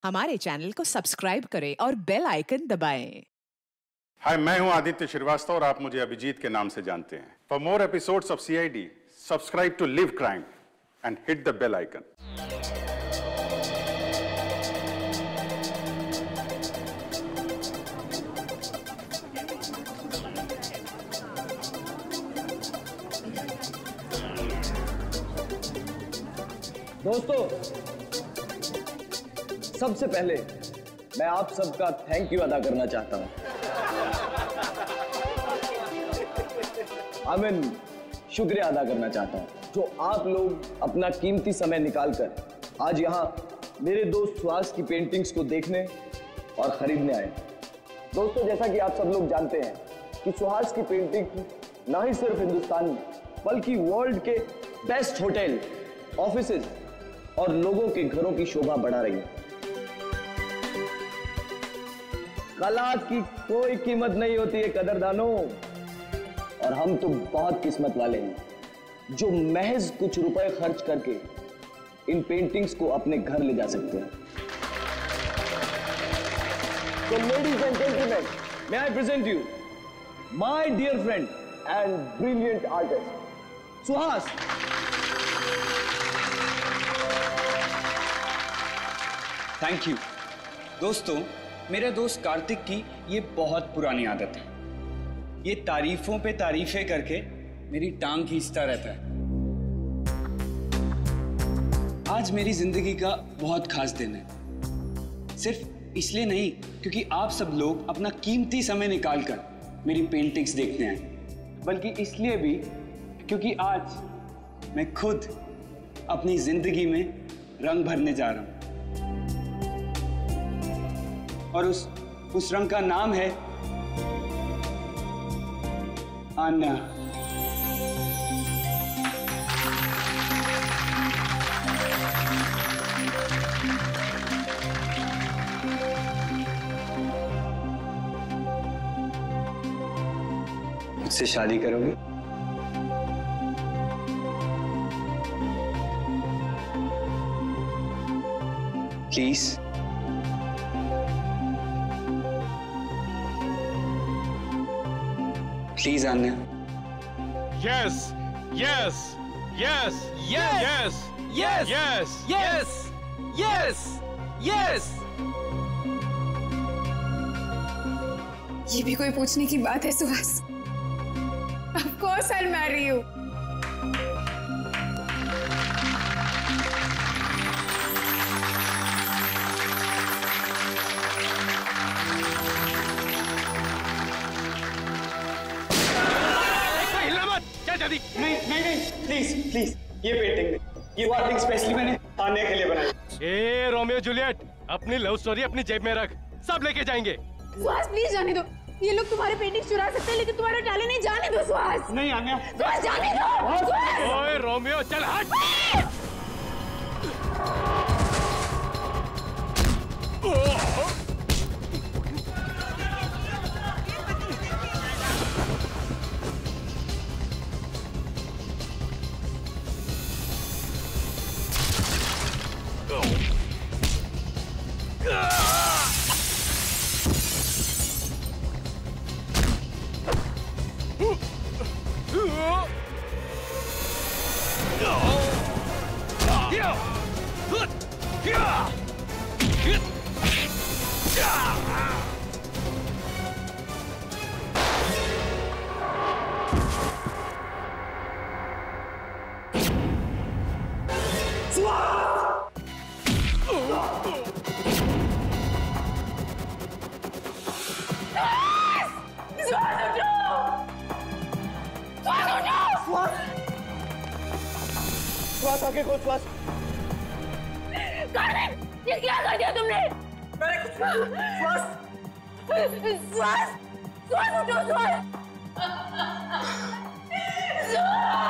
हमारे चैनल को सब्सक्राइब करें और बेल आइकन दबाएं। हाय, मैं हूं आदित्य श्रीवास्तव और आप मुझे अभिजीत के नाम से जानते हैं। For more episodes of CID, subscribe to live crime and hit the bell icon. दोस्तों, सबसे पहले मैं आप सबका थैंक यू अदा करना चाहता हूं। शुक्रिया अदा करना चाहता हूं जो आप लोग अपना कीमती समय निकालकर आज यहां मेरे दोस्त सुहास की पेंटिंग्स को देखने और खरीदने आए। दोस्तों, जैसा कि आप सब लोग जानते हैं कि सुहास की पेंटिंग ना ही सिर्फ हिंदुस्तान में बल्कि वर्ल्ड के बेस्ट होटल, ऑफिसेज और लोगों के घरों की शोभा बढ़ा रही है। कला की कोई कीमत नहीं होती है कदरदानों, और हम तो बहुत किस्मत वाले हैं जो महज कुछ रुपए खर्च करके इन पेंटिंग्स को अपने घर ले जा सकते हैं। तो ladies and gentleman, may I present you my dear friend and brilliant artist Suhas. Thank you. दोस्तों, मेरे दोस्त कार्तिक की ये बहुत पुरानी आदत है। ये तारीफों पे तारीफें करके मेरी टांग खींचता रहता है। आज मेरी जिंदगी का बहुत खास दिन है। सिर्फ इसलिए नहीं क्योंकि आप सब लोग अपना कीमती समय निकालकर मेरी पेंटिंग्स देखने आए, बल्कि इसलिए भी क्योंकि आज मैं खुद अपनी जिंदगी में रंग भरने जा रहा हूं। और उस रंग का नाम है आन्ना। मुझसे शादी करोगे? Please. Please, Anya. Yes, yes, yes, yes, yes, yes, yes, yes, yes. ये भी कोई पूछने की बात है Suhas? Of course I'll marry you. नहीं, प्लीज, ये पेंटिंग नहीं। ये पेंटिंग स्पेशली मैंने आने के लिए बनाई। ए रोमियो जूलियट, अपनी लव स्टोरी अपनी जेब में रख, सब लेके जाएंगे। सुहास प्लीज जाने दो। ये लोग तुम्हारे पेंटिंग चुरा सकते हैं लेकिन तुम्हारा टैलेंट नहीं जाने दो सुहास। नहीं आन्या, सुहास जाने दो। ओए रोमियो, चल हट। सुहास आके खोल। सुहास, ये क्या कर दिया तुमने? मैंने कुछ सुहास, सुहास, सुहास उठो, सुहास, सुहास।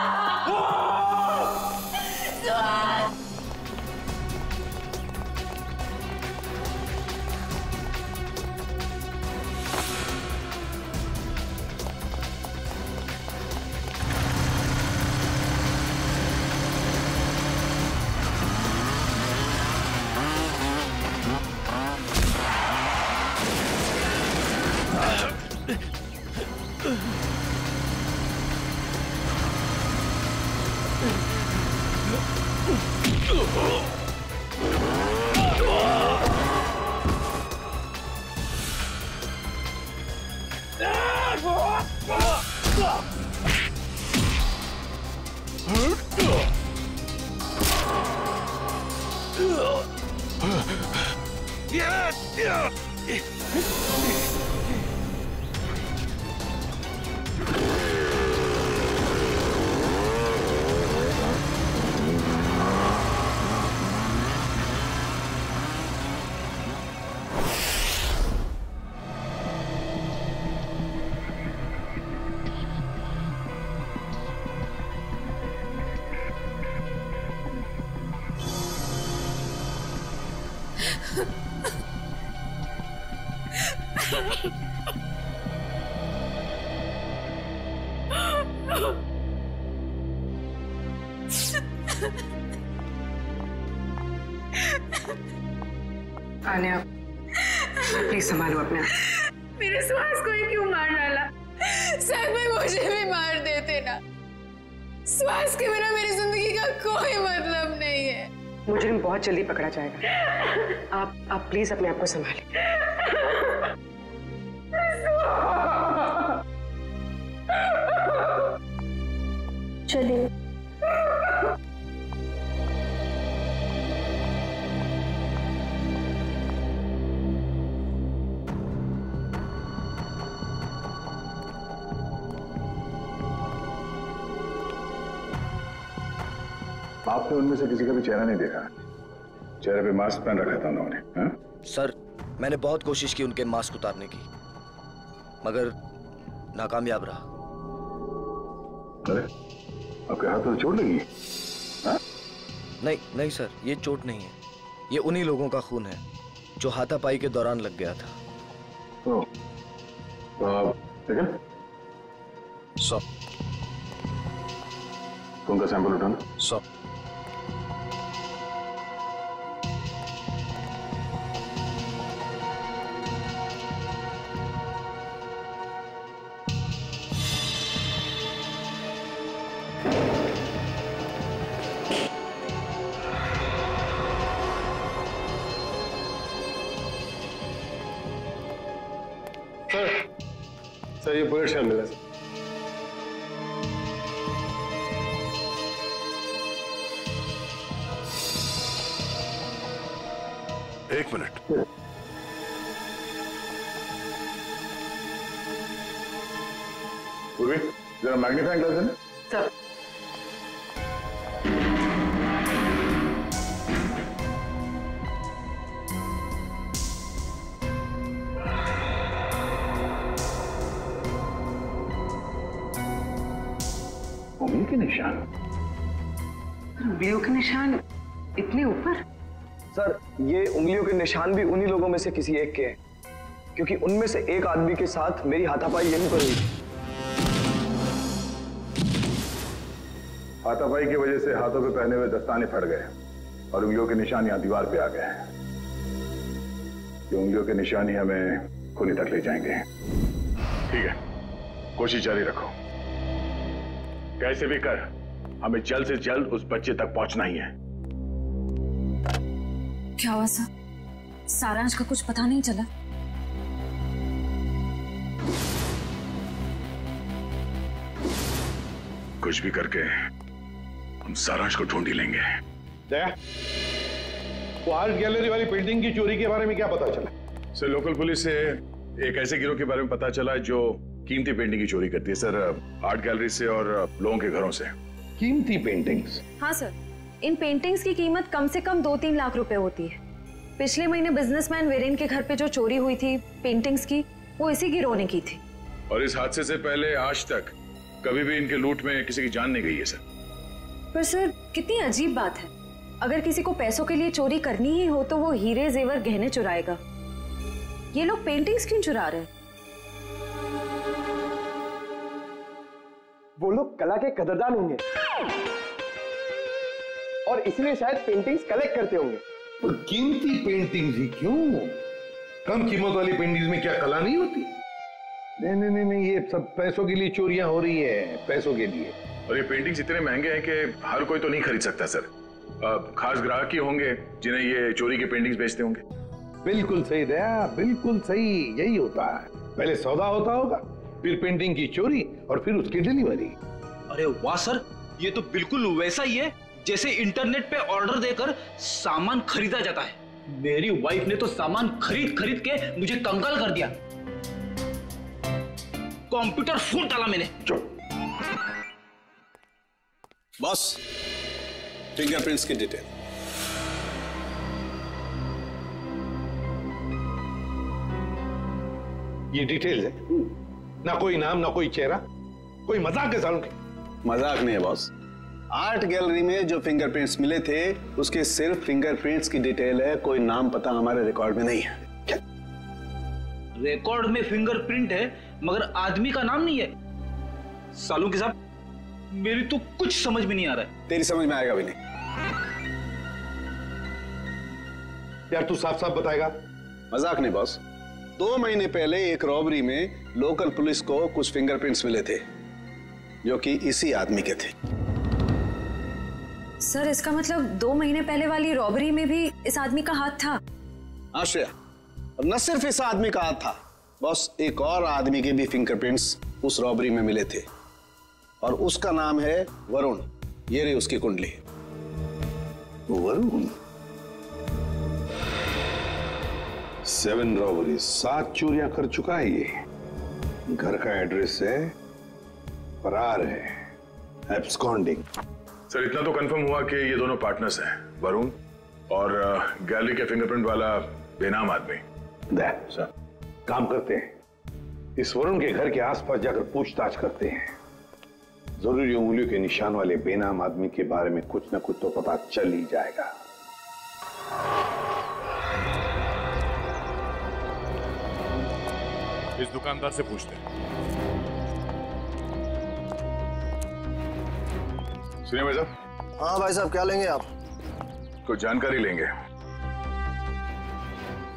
आन्या, प्लीज संभालो अपने आप। मेरे सुहास को ही क्यों मार डाला? सच में मुझे भी मार देते ना। सुहास के बिना मेरी जिंदगी का कोई मतलब नहीं है। मुजरिम बहुत जल्दी पकड़ा जाएगा। आप प्लीज अपने आप को संभालें। चलिए। आपने उनमें से किसी का भी चेहरा नहीं देखा? चेहरे पे मास्क पहन रखा था उन्होंने। सर, मैंने बहुत कोशिश की उनके मास्क उतारने की, मगर नाकामयाब रहा। अरे, आपके हाथ में चोट लगी? नहीं सर, ये चोट नहीं है। ये उन्हीं लोगों का खून है जो हाथापाई के दौरान लग गया था। लेकिन खून का सैंपल उठाना। सर ये बुलेट शामिल है। एक मिनट। पूर्वी, जरा मैग्नीफाइंग ग्लास है ना? सर, उंगली के निशान? उंगलियों के निशान इतने ऊपर? सर, ये उंगलियों के निशान भी उन्हीं लोगों में से किसी एक के हैं, क्योंकि उनमें से एक आदमी के साथ मेरी हाथापाई यहीं पर हुई। हाथापाई की वजह से हाथों पे पहने हुए दस्ताने फट गए और उंगलियों के निशान यहां दीवार पे आ गए हैं। ये उंगलियों के निशान ही हमें खूनी तक ले जाएंगे। ठीक है, कोशिश जारी रखो। कैसे भी कर हमें जल्द से जल्द उस बच्चे तक पहुंचना ही है। क्या हुआ सर? सारांश का कुछ पता नहीं चला? कुछ भी करके हम सारांश को ढूंढ ही लेंगे। दया, वो आर्ट गैलरी वाली पेंटिंग की चोरी के बारे में क्या पता चला? सर, लोकल पुलिस से एक ऐसे गिरोह के बारे में पता चला जो कीमती पेंटिंग की चोरी करती है सर, आर्ट गैलरी से और लोगों के घरों से। कीमती पेंटिंग्स? हाँ सर, इन पेंटिंग्स की कीमत कम से कम 2-3 लाख रुपए होती है। पिछले महीने बिजनेसमैन वीरेन के घर पे जो चोरी हुई थी पेंटिंग्स की, वो इसी गिरोह ने की थी। और इस हादसे से पहले आज तक कभी भी इनके लूट में किसी की जान नहीं गई है सर। पर सर, कितनी अजीब बात है। अगर किसी को पैसों के लिए चोरी करनी ही हो तो वो हीरे जेवर गहने चुराएगा। ये लोग पेंटिंग्स क्यों चुरा रहे हैं? वो लोग कला के कदरदान होंगे और इसलिए शायद पेंटिंग्स कलेक्ट करते होंगे। और कीमती पेंटिंग्स ही क्यों? कम कीमत वाली पेंटिंग्स में क्या कला नहीं होती? नहीं नहीं नहीं नहीं, ये सब पैसों के लिए चोरियां हो रही है, पैसों के लिए। और ये पेंटिंग्स इतने महंगे हैं कि हर कोई तो नहीं खरीद सकता सर। खास ग्राहक ही होंगे जिन्हें ये चोरी के पेंटिंग्स बेचते होंगे। बिल्कुल सही दया, बिल्कुल सही, यही होता है। पहले सौदा होता होगा, फिर पेंटिंग की चोरी और फिर उसकी डिलीवरी। अरे वाह सर, ये तो बिल्कुल वैसा ही है जैसे इंटरनेट पे ऑर्डर देकर सामान खरीदा जाता है। मेरी वाइफ ने तो सामान खरीद खरीद के मुझे कंगाल कर दिया। कंप्यूटर फूट डाला मैंने। बॉस, फिंगरप्रिंट्स की डिटेल। ये डिटेल है, ना कोई नाम ना कोई चेहरा। कोई मजाक है सालों की? मजाक नहीं है बॉस। आर्ट गैलरी में जो फिंगरप्रिंट्स मिले थे उसके सिर्फ फिंगरप्रिंट्स की डिटेल है, कोई नाम पता हमारे रिकॉर्ड में नहीं है। क्या? रिकॉर्ड में फिंगरप्रिंट है मगर आदमी का नाम नहीं है। सालों के साहब, मेरी तो कुछ समझ में नहीं आ रहा है। तेरी समझ में आएगा भी नहीं। यार तू साफ साफ बताएगा? मजाक नहीं बॉस। 2 महीने पहले एक रॉबरी में लोकल पुलिस को कुछ फिंगरप्रिंट्स मिले थे जो कि इसी आदमी के थे। सर इसका मतलब 2 महीने पहले वाली रॉबरी में भी इस आदमी का हाथ था? आश्रया, और न सिर्फ इस आदमी का हाथ था बॉस, एक और आदमी के भी फिंगरप्रिंट्स उस रॉबरी में मिले थे और उसका नाम है वरुण। ये रही उसकी कुंडली। वरुण? 7 रॉबरी, 7 चोरियां कर चुका है ये। घर का एड्रेस है, फरार है, एब्सकॉन्डिंग। सर इतना तो कंफर्म हुआ कि ये दोनों पार्टनर्स हैं, वरुण और गैलरी के फिंगरप्रिंट वाला बेनाम आदमी। सर काम करते हैं, इस वरुण के घर के आसपास जाकर पूछताछ करते हैं। जरूरी उंगलियों के निशान वाले बेनाम आदमी के बारे में कुछ न कुछ तो पता चल ही जाएगा। इस दुकानदार से पूछते हैं। सुनिए भाई साहब। हाँ भाई साहब, क्या लेंगे आप? कुछ जानकारी लेंगे।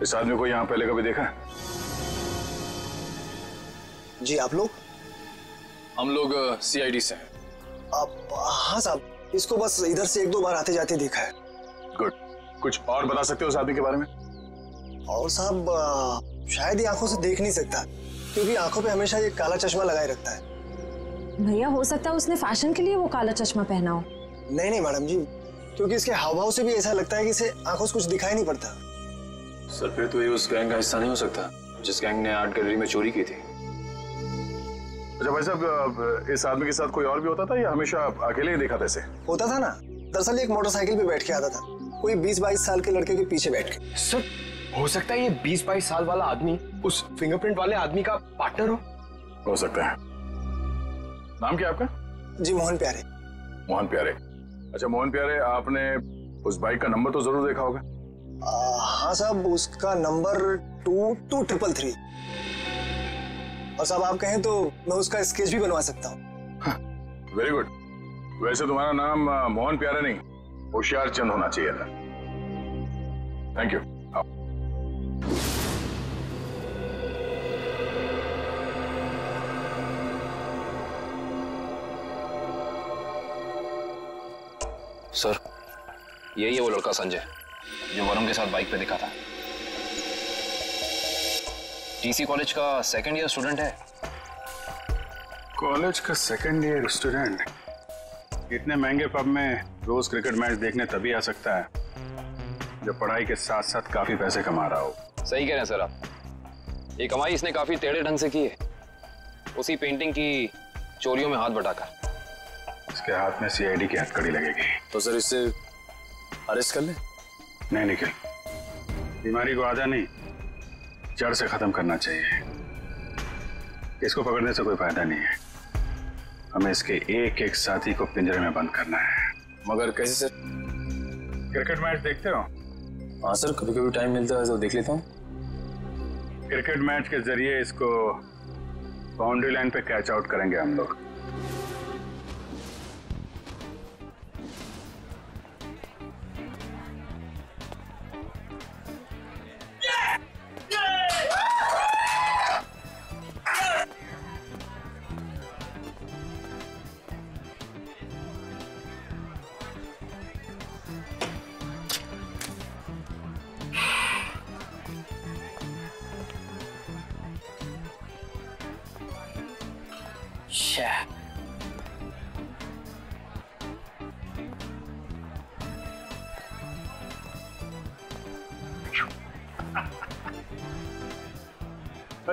इस आदमी को यहाँ पहले कभी देखा है? जी, आप लोग? हम लोग CID से हैं। आप? हाँ साहब, इसको बस इधर से 1-2 बार आते जाते देखा है। गुड। कुछ और बता सकते हो उस आदमी के बारे में? और साहब शायद ये आंखों से देख नहीं सकता क्योंकि आंखों पे हमेशा ये काला चश्मा लगाए रखता है। भैया हो सकता है उसने फैशन के लिए वो काला चश्मा पहना हो। नहीं मैडम जी, क्योंकि इसके हाव भाव से भी ऐसा लगता है कि इसे आंखों से कुछ दिखाई नहीं पड़ता। सर फिर तो ये उस गैंग का हिस्सा नहीं हो सकता जिस गैंग ने आर्ट गैलरी में चोरी की थी। अच्छा भाई साहब, इस आदमी के साथ कोई और भी होता था या हमेशा अकेले ही देखा था इसे? होता था ना, दरअसल एक मोटरसाइकिल पे बैठ के आता था, कोई 20-22 साल के लड़के के पीछे बैठ के। सर हो सकता है ये 20-22 साल वाला आदमी उस फिंगरप्रिंट वाले आदमी का पार्टनर हो सकता है। नाम क्या आपका? जी मोहन प्यारे। मोहन प्यारे। अच्छा मोहन प्यारे, आपने उस बाइक का नंबर तो जरूर देखा होगा? हाँ साहब, उसका नंबर 22333। और साहब आप कहें तो मैं उसका स्केच भी बनवा सकता हूँ। Very good. वैसे तुम्हारा नाम मोहन प्यारे नहीं, होशियार चंद होना चाहिए था। Thank you. सर यही है वो लड़का संजय जो वरुण के साथ बाइक पे दिखा था। TC कॉलेज का 2nd ईयर स्टूडेंट है। कॉलेज का 2nd ईयर स्टूडेंट इतने महंगे पब में रोज क्रिकेट मैच देखने तभी आ सकता है जब पढ़ाई के साथ साथ काफी पैसे कमा रहा हो। सही कह रहे हैं सर आप। ये कमाई इसने काफी टेढ़े ढंग से की है, उसी पेंटिंग की चोरियों में हाथ बटाकर। इसके हाथ में CID की हथकड़ी लगेगी। तो सर इससे अरेस्ट कर ले? नहीं निखिल, बीमारी को आधा नहीं जड़ से खत्म करना चाहिए। इसको पकड़ने से कोई फायदा नहीं है, हमें इसके एक एक साथी को पिंजरे में बंद करना है। मगर कैसे सर? क्रिकेट मैच देखते हो? हाँ सर, कभी कभी टाइम मिलता है तो देख लेता हूँ। क्रिकेट मैच के जरिए इसको बाउंड्री लाइन पे कैच आउट करेंगे हम लोग।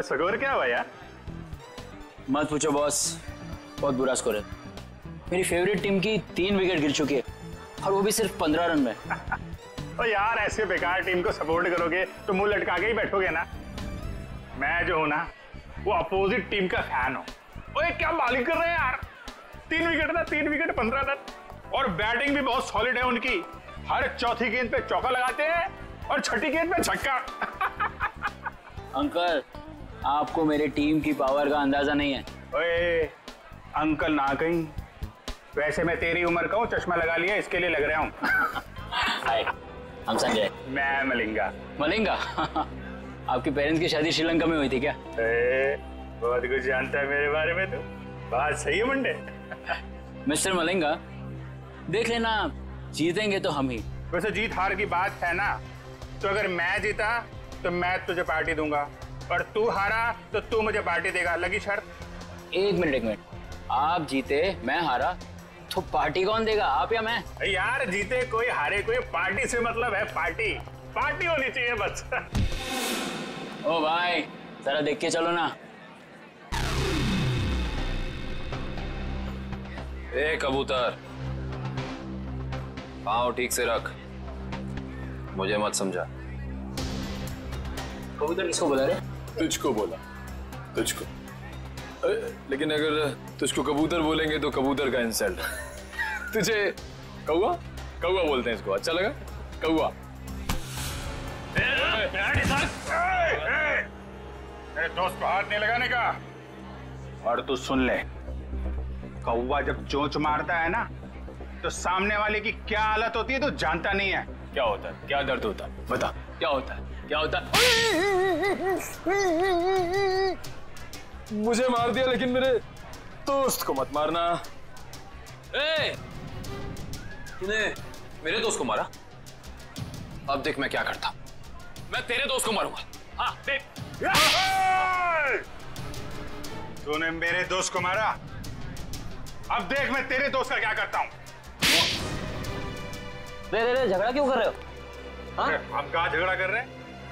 स्कोर क्या हुआ यार? मत पूछो बॉस, बहुत बुरा स्कोर है। मेरी फेवरेट टीम की 3 विकेट गिर चुकी है और वो भी सिर्फ 15 रन में। तो यार ऐसे बेकार टीम को सपोर्ट करोगे तो मुंह लटका के ही बैठोगे ना। मैं जो हूं ना वो अपोजिट टीम का फैन हूं। ओए क्या बॉलिंग कर रहे हैं यार, 3 विकेट था, 3 विकेट 15 रन। और बैटिंग भी बहुत सॉलिड है उनकी। हर चौथी गेंद पे चौका लगाते हैं और छठी गेंद पे छक्का। अंकल, आपको मेरी टीम की पावर का अंदाजा नहीं है। ओए अंकल ना कहीं, वैसे मैं तेरी उम्र का हूँ, चश्मा लगा लिया इसके लिए लग रहा हूँ। हाय, हम संजय। मैं मलिंगा। मलिंगा? आपके पेरेंट्स की शादी श्रीलंका में हुई थी क्या? बहुत कुछ जानता है मेरे बारे में तो। बात सही है मुंडे। मिस्टर मलिंगा, देख लेना, जीतेंगे तो हम ही। वैसे जीत हार की बात है ना, तो अगर मैं जीता तो मैं तुझे पार्टी दूंगा और तू हारा तो तू मुझे पार्टी देगा। लगी शर्त? एक मिनट, आप जीते मैं हारा तो पार्टी कौन देगा, आप या मैं? यार जीते कोई हारे कोई, पार्टी से मतलब है पार्टी। पार्टी होनी चाहिए बस। ओ भाई, जरा देख के चलो ना। ए कबूतर, पाँव ठीक से रख, मुझे मत समझा। कबूतर किसको बोला रे? तुझको बोला, तुझको। लेकिन अगर तुझको कबूतर बोलेंगे तो कबूतर का इंसल्ट। तुझे कौवा कौवा बोलते हैं, इसको अच्छा लगा? कौवा। मेरे दोस्त को हाथ नहीं लगाने का। और तू सुन ले, कौवा जब चोंच मारता है ना तो सामने वाले की क्या हालत होती है तो जानता नहीं है। क्या होता है, क्या दर्द होता है, बता क्या होता है, क्या होता है? मुझे मार दिया लेकिन मेरे दोस्त को मत मारना। तूने मेरे दोस्त को मारा? अब देख मैं क्या करता। मैं तेरे दोस्त को मारूंगा। हाँ देख। तूने मेरे दोस्त को मारा, अब देख मैं तेरे दोस्त का क्या करता हूँ। रे झगड़ा क्यों कर रहे हो? हम कहाँ झगड़ा कर रहे हैं?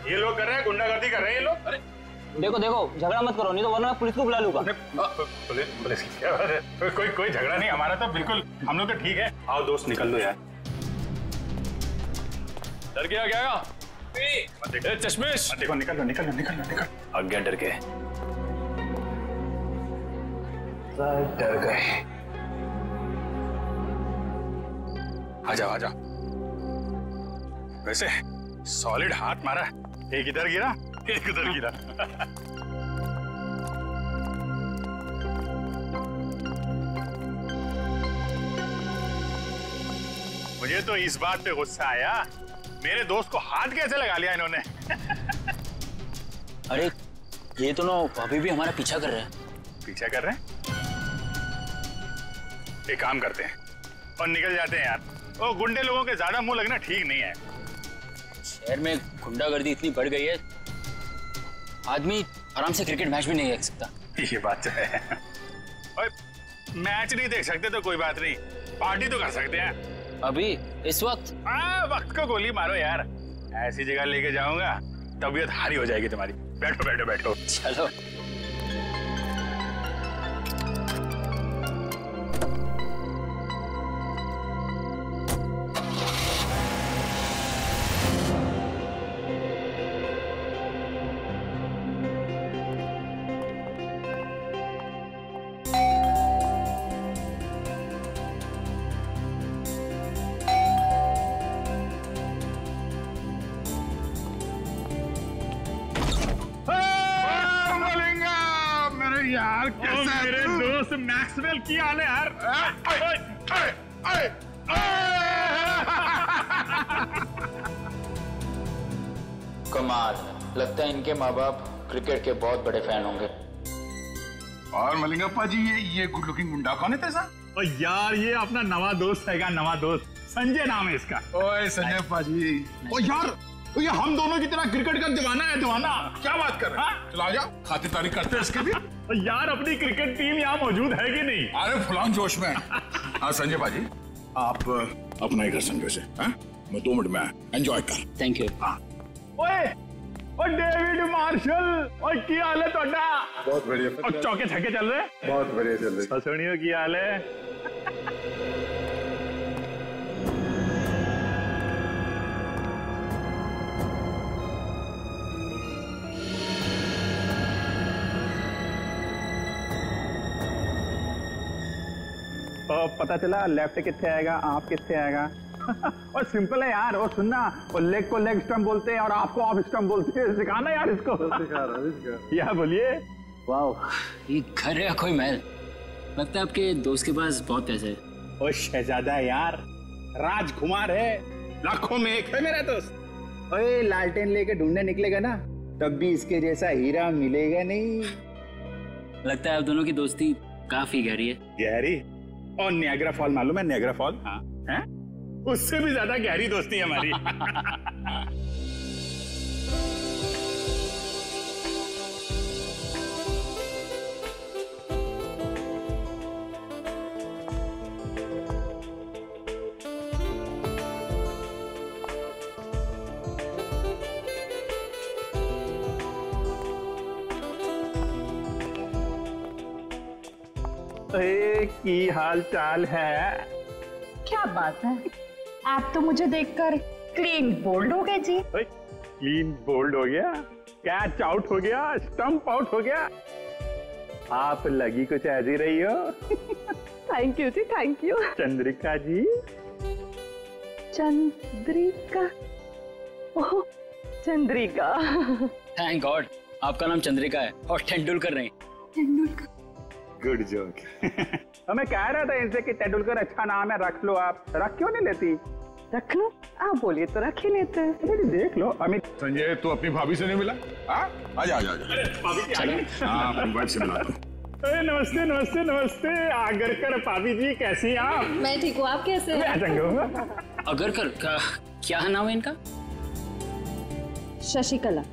ये लोग कर रहे हैं, गुंडागर्दी कर रहे हैं ये लोग। अरे देखो झगड़ा मत करो, नहीं तो वरना मैं पुलिस को बुला लूंगा। पुलिस की क्या बात है? कोई झगड़ा नहीं, हमारा तो बिल्कुल, हम लोग तो ठीक है। आओ दोस्त निकल दो यार। डर गया क्या? चश्मेश देखो, निकल लो। अब क्या डर के? डर गए। आ जाओ। वैसे सॉलिड हाथ मारा, एक इधर गिरा एक उधर गिरा। मुझे तो इस बात पे गुस्सा आया, मेरे दोस्त को हाथ कैसे लगा लिया इन्होंने। अरे ये तो अभी भी हमारा पीछा कर रहे हैं। पीछा कर रहे हैं? एक काम करते हैं और निकल जाते हैं यार। वो गुंडे लोगों के ज्यादा मुंह लगना ठीक नहीं है। शहर में गुंडागर्दी इतनी बढ़ गई है, आदमी आराम से क्रिकेट मैच भी नहीं देख सकता। ये बात तो है। और मैच नहीं देख सकते तो कोई बात नहीं, पार्टी तो कर सकते हैं। अभी इस वक्त? वक्त को गोली मारो यार। ऐसी जगह लेके जाऊंगा तबीयत हारी हो जाएगी तुम्हारी। बैठो। चलो। यार मेरे दोस्त मैक्सवेल की हाल है यार। कमाल, लगता है इनके माँ बाप क्रिकेट के बहुत बड़े फैन होंगे। और मलिंगप्पा जी, ये गुड लुकिंग गुंडा कौन है तेजा? और यार ये अपना नवा दोस्त है, नवा दोस्त संजय नाम है इसका। ओए संजय पाजी, ओ यार ये हम दोनों की तरह क्रिकेट का दीवाना है, दीवाना। क्या बात कर रहे हैं? चला जाओ, खातिरदारी करते हैं इसके भी। यार अपनी क्रिकेट टीम यहाँ मौजूद है कि नहीं? अरे फुलान जोश में। हाँ संजय पाजी, आप अपना ही घर समझो से। मैं 2 मिनट में एंजॉय कर। Thank you. हाँ ओए ओ डेविड मार्शल, और क्या हाल है तोड़ा? बहुत बढ़िया। और चौके छक्के चल रहे? बहुत बढ़िया चल रहे। सुनियो की हाल है? पता चला लेफ्ट कितने आएगा, आप कितने आएगा? और सिंपल है यार। और सुनना, और लेग को लेग स्टंप बोलते हैं और आपको ऑफ स्टंप बोलते हैं। सिखाना यार इसको। या बोलिए। वाह, ये घर है या कोई महल? लगता है आपके दोस्त के पास बहुत पैसे है। ओ शहजादा यार, राजकुमार है, लाखों में एक है मेरा दोस्त। ओए लालटेन लेके ढूंढने निकलेगा ना, तब भी इसके जैसा हीरा मिलेगा नहीं। लगता है आप दोनों की दोस्ती काफी गहरी है। गहरी? और नियाग्रा फॉल मालूम है? Niagara fall? हाँ। हैं? उससे भी ज्यादा गहरी दोस्ती है हमारी। की हाल चाल है? क्या बात है, आप तो मुझे देखकर क्लीन बोल्ड हो गए जी। क्लीन बोल्ड हो गया? कैच आउट हो गया, स्टंप आउट हो गया। आप लगी कुछ ऐसी रही हो। Thank you ji, thank you. Chandrika ji. Chandrika? Oh Chandrika. Thank God आपका नाम चंद्रिका है और तेंदुलकर नहीं। तेंदुलकर। Good joke. मैं कह रहा था इनसे कि तेंदुलकर अच्छा नाम है, रख लो आप। रख क्यों नहीं लेती? रख लो? आप बोलिए तो रख ही लेते हैं। देख लो अमित। संजय तू अपनी भाभी से नहीं मिला? आजा आजा आजा। हाँ अपनी वाइफ से मिला। नमस्ते नमस्ते नमस्ते। आगरकर भाभी जी, कैसी हैं आप? मैं ठीक हूँ, आप कैसे हैं? आगरकर क्या नाम है इनका? शशिकला,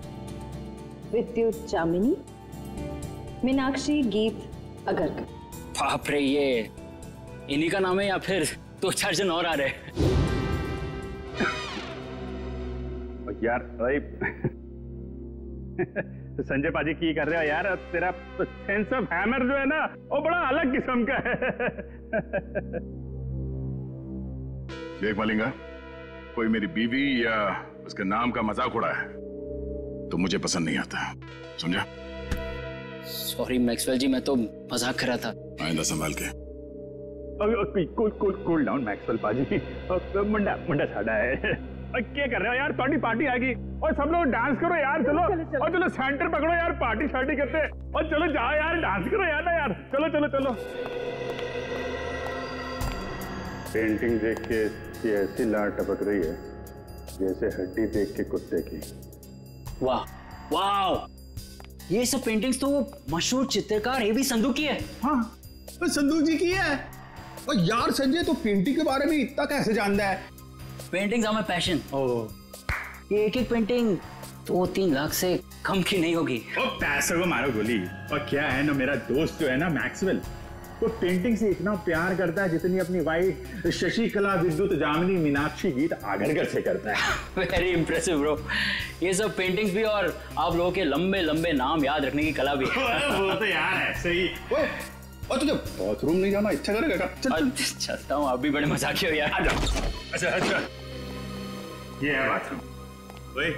विद्युत जामिनी, मीनाक्षी, गीत आगरकर। बाप रे, ये इन्हीं का नाम है या फिर 2-4 जन और आ रहे? यार संजय पाजी की कर रहे हो यार? तेरा सेंस ऑफ हैमर जो है ना, वो बड़ा अलग किस्म का है। देख मलिंगा, कोई मेरी बीवी या उसके नाम का मजाक उड़ा है तो मुझे पसंद नहीं आता, समझा? सॉरी मैक्सवेल जी, मैं तो मजाक कर रहा था। आइंदा संभाल के। कूल डाउन मैक्सवेल पाजी। मुंडा मुंडा साड़ा है। क्या कर रहे हो यार? पार्टी आएगी और सब लोग डांस करो यार। चलो और चलो सेंटर पकड़ो यार, पार्टी करते हैं। और चलो जाओ यार, डांस करो यार। चलो चलो चलो। पेंटिंग देख के ये ऐसी लाट टपक रही है जैसे हड्डी देख के कुत्ते की। वाह वाह, ये सब पेंटिंग्स तो वो मशहूर चित्रकार एवी संधू की है। हाँ संधू जी की है। और यार संजय तो पेंटिंग के बारे में इतना कैसे जानता है? Paintings are my passion. ये एक पेंटिंग 2-3 लाख से कम की नहीं होगी। पैसे को मारो गोली। और क्या है ना, मेरा दोस्त जो है ना मैक्सवेल, वो पेंटिंग से इतना प्यार करता है जितनी अपनी वाइफ शशिकला, विद्युत जामिनी, मीनाक्षी, गीत आगरकर से करता है। Very impressive bro. ये सब पेंटिंग्स भी और आप लोगों के लंबे लंबे नाम याद रखने की कला भी है। वो तो यार ऐसे ही। और तुझे बाथरूम नहीं जाना इच्छा करेगा? चलता हूँ, आप भी बड़े मजाकिया हो यार। अच्छा ये है बाथरूम। ओए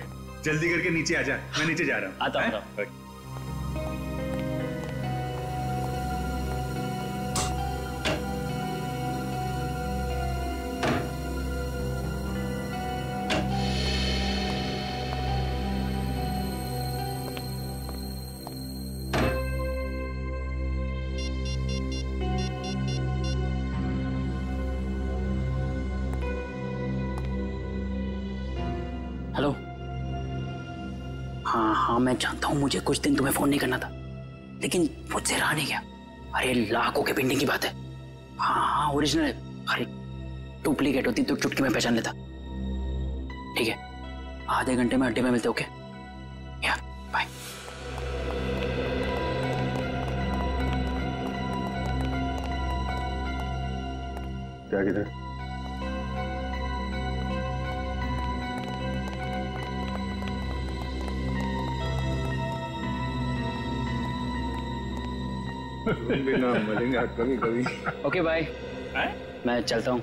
जल्दी करके नीचे आ जा, मैं नीचे जा रहा हूँ। आता हूँ। हेलो। हाँ मैं जानता हूँ मुझे कुछ दिन तुम्हें फोन नहीं करना था, लेकिन मुझसे रहा नहीं गया। अरे लाखों के पेंटिंग की बात है। हाँ ओरिजिनल है। अरे डुप्लीकेट होती तो चुटकी में पहचान लेता। ठीक है, आधे घंटे में अड्डे में मिलते। ओके या बाय। क्या किधर? बिना मिलेंगे कभी कभी। ओके बाय, मैं चलता हूँ।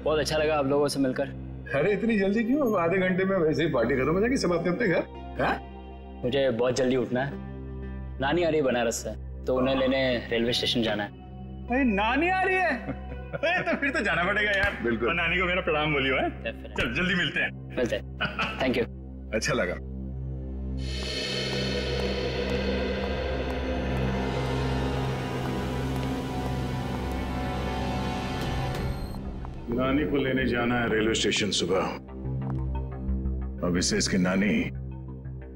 बहुत अच्छा लगा आप लोगों से मिलकर। अरे इतनी जल्दी क्यों? आधे घंटे में वैसे ही पार्टी खत्म हो जाएगी, सब अपने अपने घर। मुझे बहुत जल्दी उठना है। नानी आ रही है बनारस से, तो उन्हें लेने रेलवे स्टेशन जाना है। अरे नानी आ रही है? तो फिर तो जाना पड़ेगा यार। बिल्कुल। और नानी को मेरा प्रणाम बोलियो है। चल जल्दी मिलते हैं। Thank you. अच्छा लगा। नानी को लेने जाना है रेलवे स्टेशन सुबह। अब इसे इसकी नानी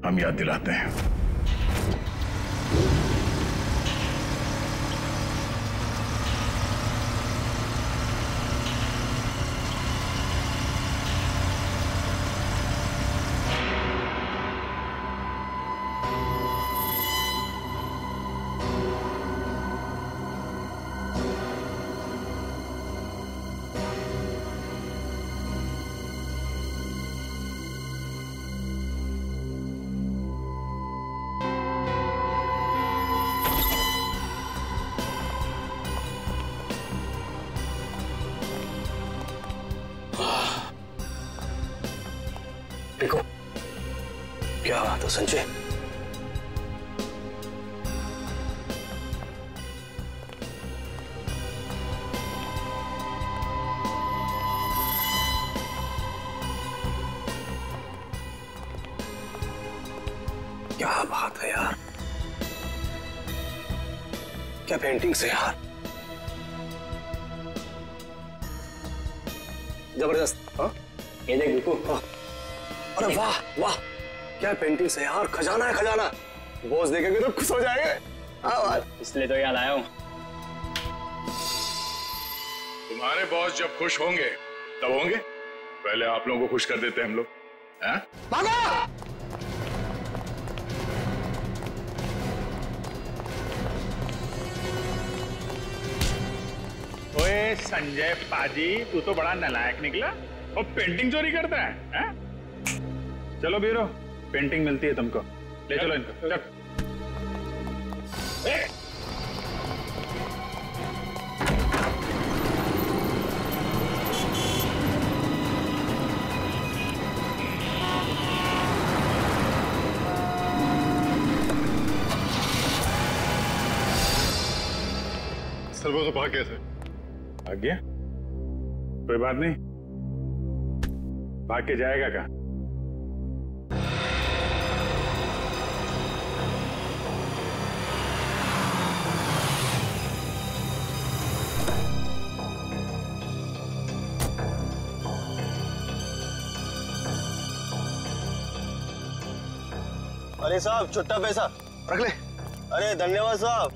हम याद दिलाते हैं। देखो क्या बात है संजय। क्या बात है यार, क्या पेंटिंग्स है यार, जबरदस्त। हाँ ये देख बिल्कुल। अरे वाह वाह, क्या पेंटिंग्स है यार, खजाना है खजाना। बॉस देखेंगे तो खुश हो जाएंगे। हाँ इसलिए तो यहाँ लाया हूँ। तुम्हारे बॉस जब खुश होंगे तब होंगे, पहले आप लोगों को खुश कर देते हैं हम लोग। भागा! ओए संजय पाजी, तू तो बड़ा नालायक निकला और पेंटिंग चोरी करता है? चलो बीरो, पेंटिंग मिलती है तुमको, ले चलो इनको। चल। सर वो तो भाग गए थे। भाग गया? कोई बात नहीं, भाग के जाएगा कहाँ? अरे साहब छुट्टा पैसा रख ले। अरे धन्यवाद साहब।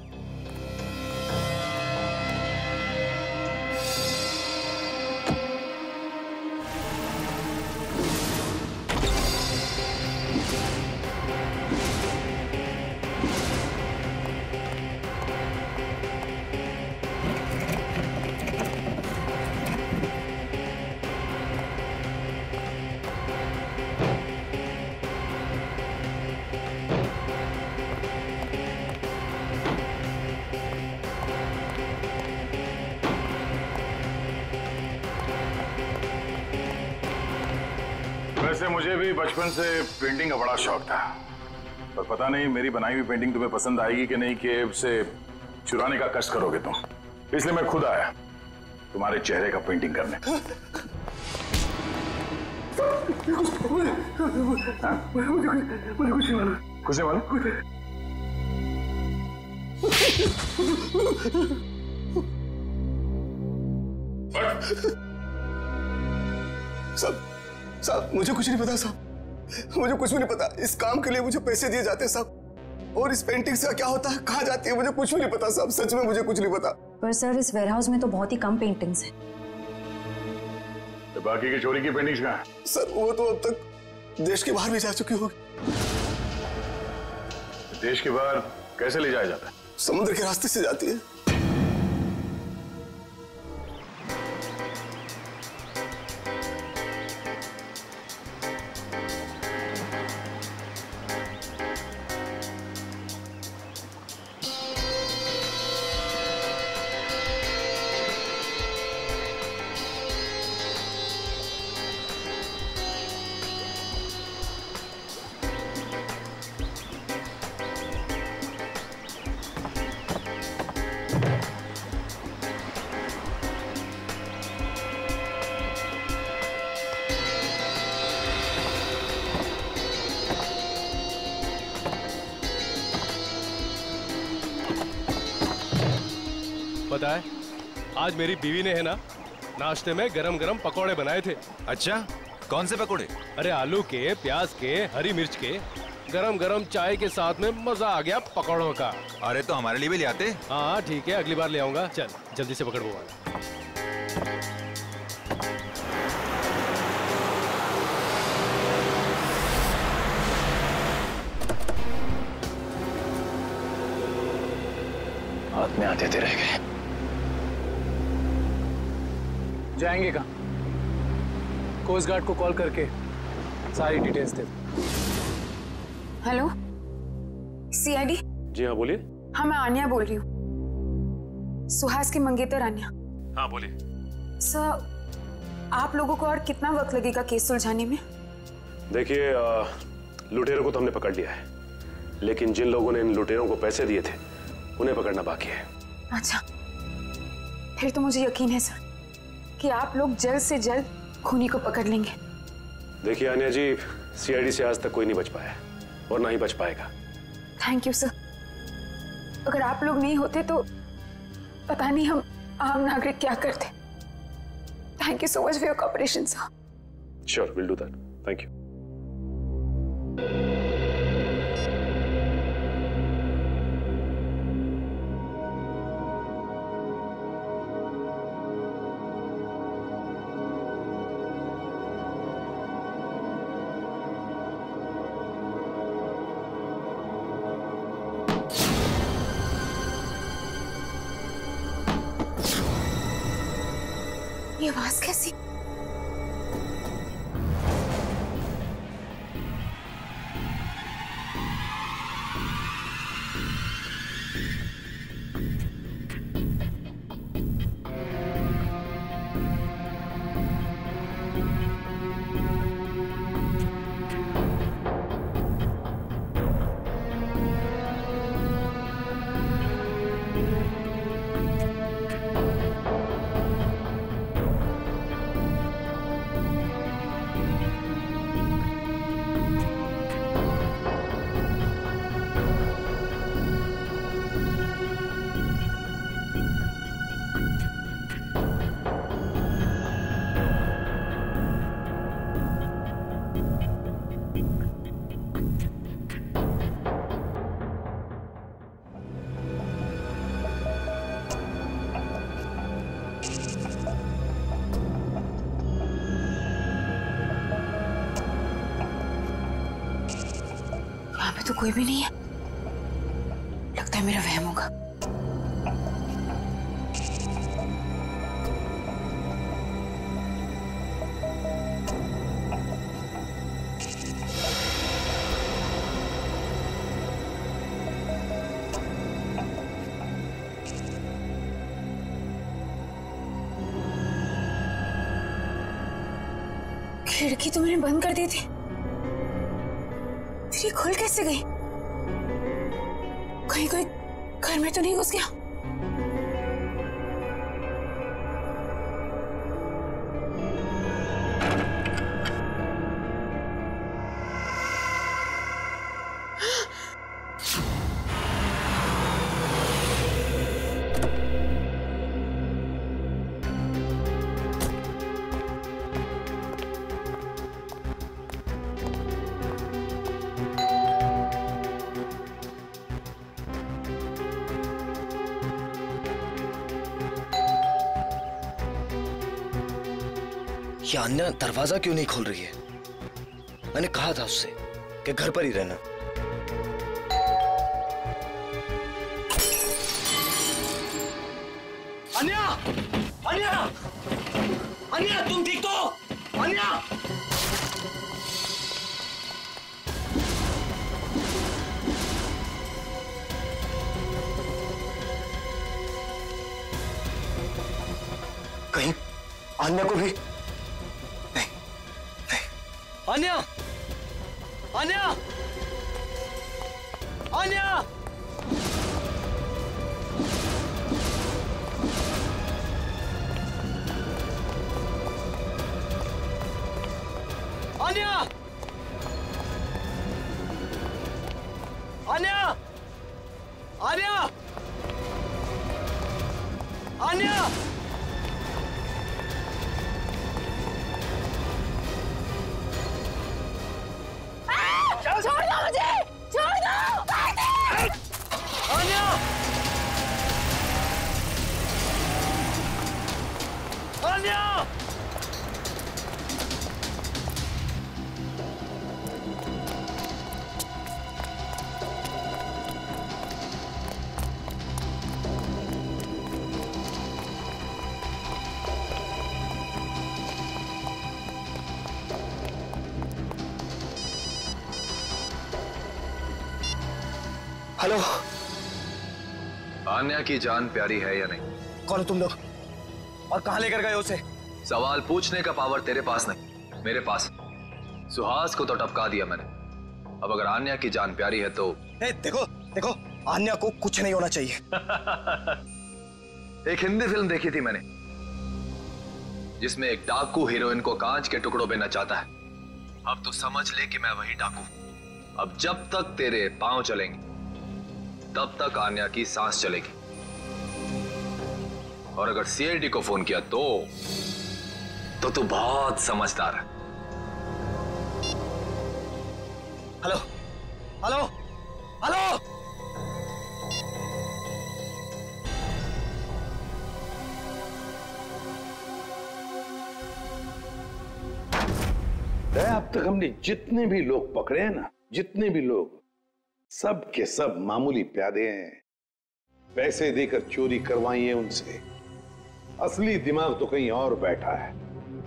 वैसे मुझे भी बचपन से पेंटिंग का बड़ा शौक था, पर पता नहीं मेरी बनाई हुई पेंटिंग तुम्हें पसंद आएगी कि नहीं, कि उसे चुराने का कष्ट करोगे तुम। इसलिए मैं खुद आया तुम्हारे चेहरे का पेंटिंग करने। मुझे कुछ नहीं मालूम। कुछ नहीं मालूम? साहब मुझे कुछ नहीं पता साहब, मुझे कुछ भी नहीं पता। इस काम के लिए मुझे पैसे दिए जाते हैं साहब, और इस पेंटिंग्स का क्या होता है, कहाँ जाती है, मुझे कुछ भी नहीं पता साहब, सच में मुझे कुछ नहीं पता। पर सर इस वेयरहाउस में तो बहुत ही कम पेंटिंग्स हैं। तो बाकी की चोरी की पेंटिंग्स कहाँ हैं? सर वो तो अब तक देश के बाहर भी जा चुकी होगी। देश के बाहर कैसे ले जाया जाता है? समुद्र के रास्ते से जाती है। पता है, आज मेरी बीवी ने है ना नाश्ते में गरम गरम पकौड़े बनाए थे। अच्छा, कौन से पकौड़े? अरे आलू के, प्याज के, हरी मिर्च के, गरम गरम चाय के साथ में मजा आ गया पकौड़ों का। अरे तो हमारे लिए भी ले आते। हाँ ठीक है, अगली बार ले आऊंगा। चल जल्दी से पकड़ वो वाला। हाथ में आते थे रह गए। जाएंगे कहाँ? कोस्ट गार्ड को कॉल करके सारी डिटेल्स दे। Hello, CID? जी हाँ बोलिए। हाँ मैं आन्या बोल रही हूँ, सुहास की मंगेतर आन्या। हाँ बोलिए। सर, आप लोगों को और कितना वक्त लगेगा केस सुलझाने में? देखिए, लुटेरों को तो हमने पकड़ लिया है, लेकिन जिन लोगों ने इन लुटेरों को पैसे दिए थे उन्हें पकड़ना बाकी है। अच्छा, फिर तो मुझे यकीन है सर कि आप लोग जल्द से जल्द खूनी को पकड़ लेंगे। देखिए आन्या जी, सीआईडी से आज तक कोई नहीं बच पाया और ना ही बच पाएगा। Thank you sir. अगर आप लोग नहीं होते तो पता नहीं हम आम नागरिक क्या करते। Thank you so much for your cooperation sir. Sure, will do that. Thank you. ये आवाज कैसी? तो कोई भी नहीं है, लगता है मेरा वहम होगा। खिड़की तो मैंने बंद कर दी थी, फिर ये खुल कैसे गई? कहीं कोई घर में तो नहीं घुस गया? ये अन्या दरवाजा क्यों नहीं खोल रही है? मैंने कहा था उससे कि घर पर ही रहना। अन्या! अन्या! अन्या, तुम ठीक तो? अन्या! कहीं अन्या को भी अन्या! अन्या! अन्या! अन्या! अन्या! अन्या! आन्या! छोड़ दो मुझे! छोड़ दो! आन्या! आन्या! हेलो, आन्या की जान प्यारी है या नहीं? कौन हो तुम लोग और कहां लेकर गए उसे? सवाल पूछने का पावर तेरे पास नहीं, मेरे पास। सुहास को तो टपका दिया मैंने। अब अगर आन्या की जान प्यारी है तो देखो देखो, आन्या को कुछ नहीं होना चाहिए। एक हिंदी फिल्म देखी थी मैंने जिसमें एक डाकू हीरोइन को कांच के टुकड़ों पे नचाता है। अब तो समझ ले कि मैं वही डाकू। अब जब तक तेरे पांव चलेंगे तब तक आन्या की सांस चलेगी। और अगर सीआईडी को फोन किया तो तू बहुत समझदार है। हेलो हेलो हेलो, अब तक हमने जितने भी लोग पकड़े हैं ना, जितने भी लोग, सब के सब मामूली प्यादे हैं। पैसे देकर चोरी करवाई है उनसे। असली दिमाग तो कहीं और बैठा है,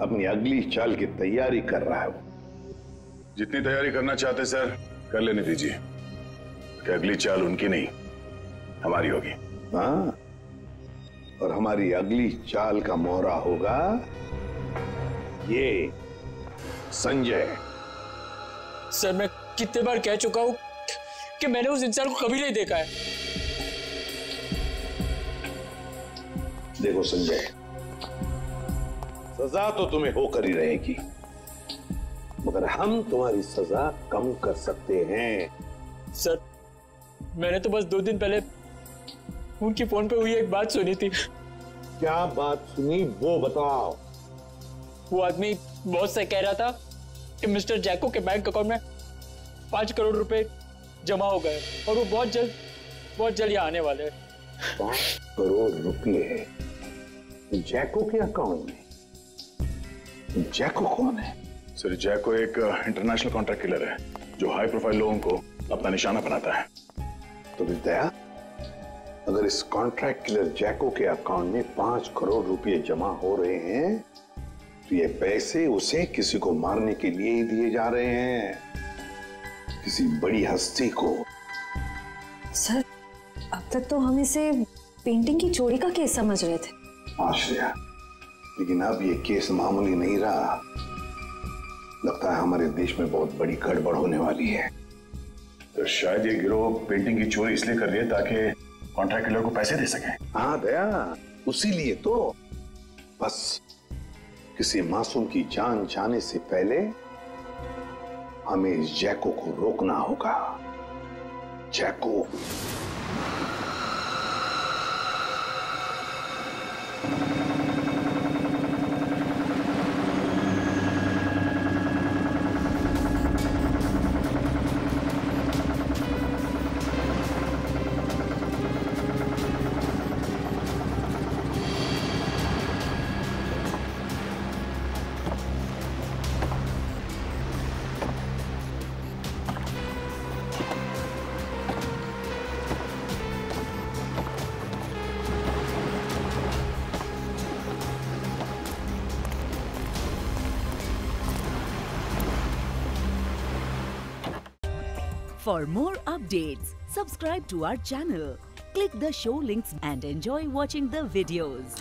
अपनी अगली चाल की तैयारी कर रहा है वो। जितनी तैयारी करना चाहते सर कर लेने दीजिए, कि अगली चाल उनकी नहीं हमारी होगी। हाँ, और हमारी अगली चाल का मोहरा होगा ये संजय। सर मैं कितने बार कह चुका हूं कि मैंने उस इंसान को कभी नहीं देखा है। देखो संजय, सजा तो तुम्हें होकर ही रहेगी, मगर हम तुम्हारी सजा कम कर सकते हैं। सर मैंने तो बस 2 दिन पहले उनकी फोन पे हुई एक बात सुनी थी। क्या बात सुनी वो बताओ। वो आदमी बॉस से कह रहा था कि मिस्टर जैको के बैंक अकाउंट में 5 करोड़ रुपए जमा हो गए और वो बहुत जल्द यहाँ आने वाले हैं। 5 करोड़ रुपए जैको के अकाउंट में? जैको कौन है? सर जैको एक इंटरनेशनल कॉन्ट्रैक्ट किलर है जो हाई प्रोफाइल लोगों को अपना निशाना बनाता है। तो दया, अगर इस कॉन्ट्रैक्ट किलर जैको के अकाउंट में 5 करोड़ रुपए जमा हो रहे हैं तो ये पैसे उसे किसी को मारने के लिए ही दिए जा रहे हैं, किसी बड़ी हस्ती को। सर अब तक तो हम इसे पेंटिंग की चोरी का केस समझ रहे थे। आश्रया, लेकिन अब ये केस मामूली नहीं रहा। लगता है हमारे देश में बहुत बड़ी गड़बड़ होने वाली है। तो शायद ये गिरोह पेंटिंग की चोरी इसलिए कर रही है ताकि कॉन्ट्रैक्ट किलर को पैसे दे सके। हाँ दया, उसी लिए तो। बस किसी मासूम की जान जाने से पहले हमें इस जैको को रोकना होगा। जैको For more updates, subscribe to our channel, click the show links and enjoy watching the videos.